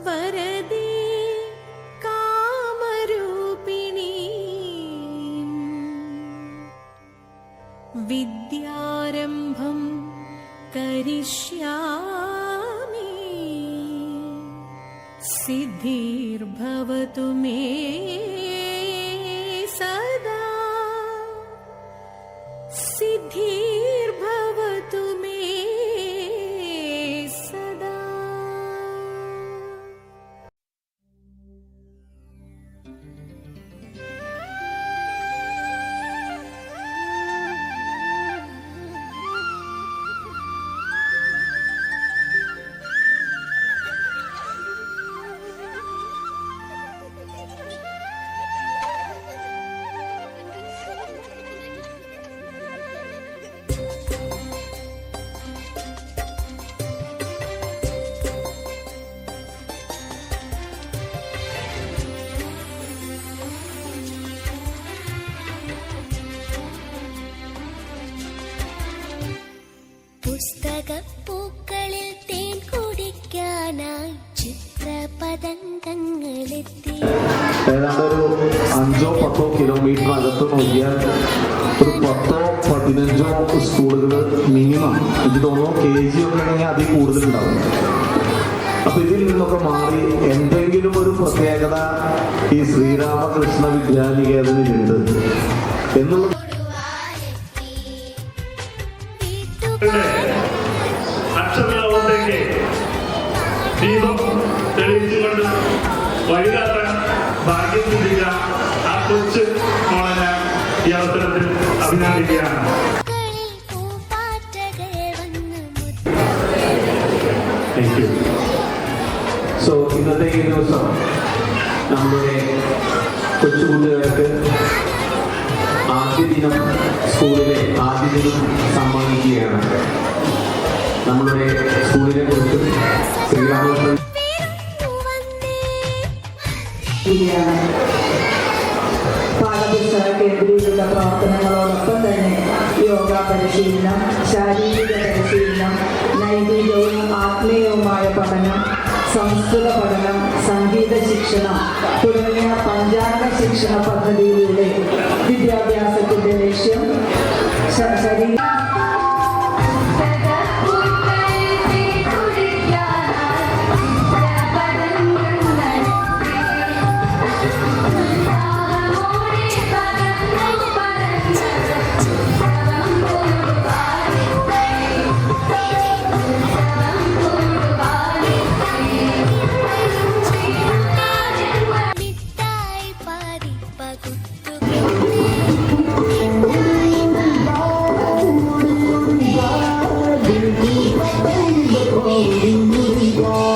വരദേ കാമരൂപിണീ വിദ്യാരംഭം കരിഷ്യാമി സിദ്ധിർഭവതു may സദാ സിദ്ധിർഭവതു may സദാ. പുസ്തകപ്പൂക്കളിൽ തേൻ കുടിക്കാനായി ചിത്രപതംഗങ്ങളെത്തി. ഏതാണ്ട് ഒരു 5-10 കിലോമീറ്റർ അകത്ത് നോക്കിയാൽ ഒരു 10-15 സ്കൂളുകൾ മിനിമം, എനിക്ക് തോന്നുന്നു KG ഒക്കെ ആണെങ്കിൽ അതിൽ കൂടുതലുണ്ടാവും. അപ്പൊ ഇതിൽ നിന്നൊക്കെ മാറി എന്തെങ്കിലും ഒരു പ്രത്യേകത ഈ ശ്രീരാമകൃഷ്ണ വിദ്യാനികേതനിലുണ്ട് എന്നുള്ള അക്ഷരലോകത്തേക്ക് ദീപം തെളിയിച്ചുകൊണ്ട് വഴികാട്ടാൻ ഭാഗ്യം ചിന്തിച്ച ആ കൊച്ചു മോളെ ഈ അവസരത്തിൽ അഭിനന്ദിക്കുകയാണ്. Thank you. സോ ഇന്നത്തെ ഈ ദിവസം നമ്മുടെ കൊച്ചുകുട്ടികൾക്ക് ആദ്യ ദിനം, സ്കൂളിലെ ആദ്യ ദിനം സമ്മാനിക്കുകയാണ്. നമ്മളുടെ സ്കൂളിനെ കുറിച്ച് ശ്രീരാമകൃഷ്ണൻ പാഠപുസ്തക കേന്ദ്രീകൃത പ്രവർത്തനങ്ങളോടൊപ്പം തന്നെ യോഗ പരിശീലനം, ശാരീരിക പരിശീലനം, നൈതികവും ആത്മീയവുമായ പഠനം, സംസ്കൃത പഠനം, സംഗീത ശിക്ഷണം തുടങ്ങിയ പഞ്ചാംഗ ശിക്ഷണ പദ്ധതിയിലൂടെ വിദ്യാഭ്യാസത്തിന്റെ ലക്ഷ്യം ശരീര Oh,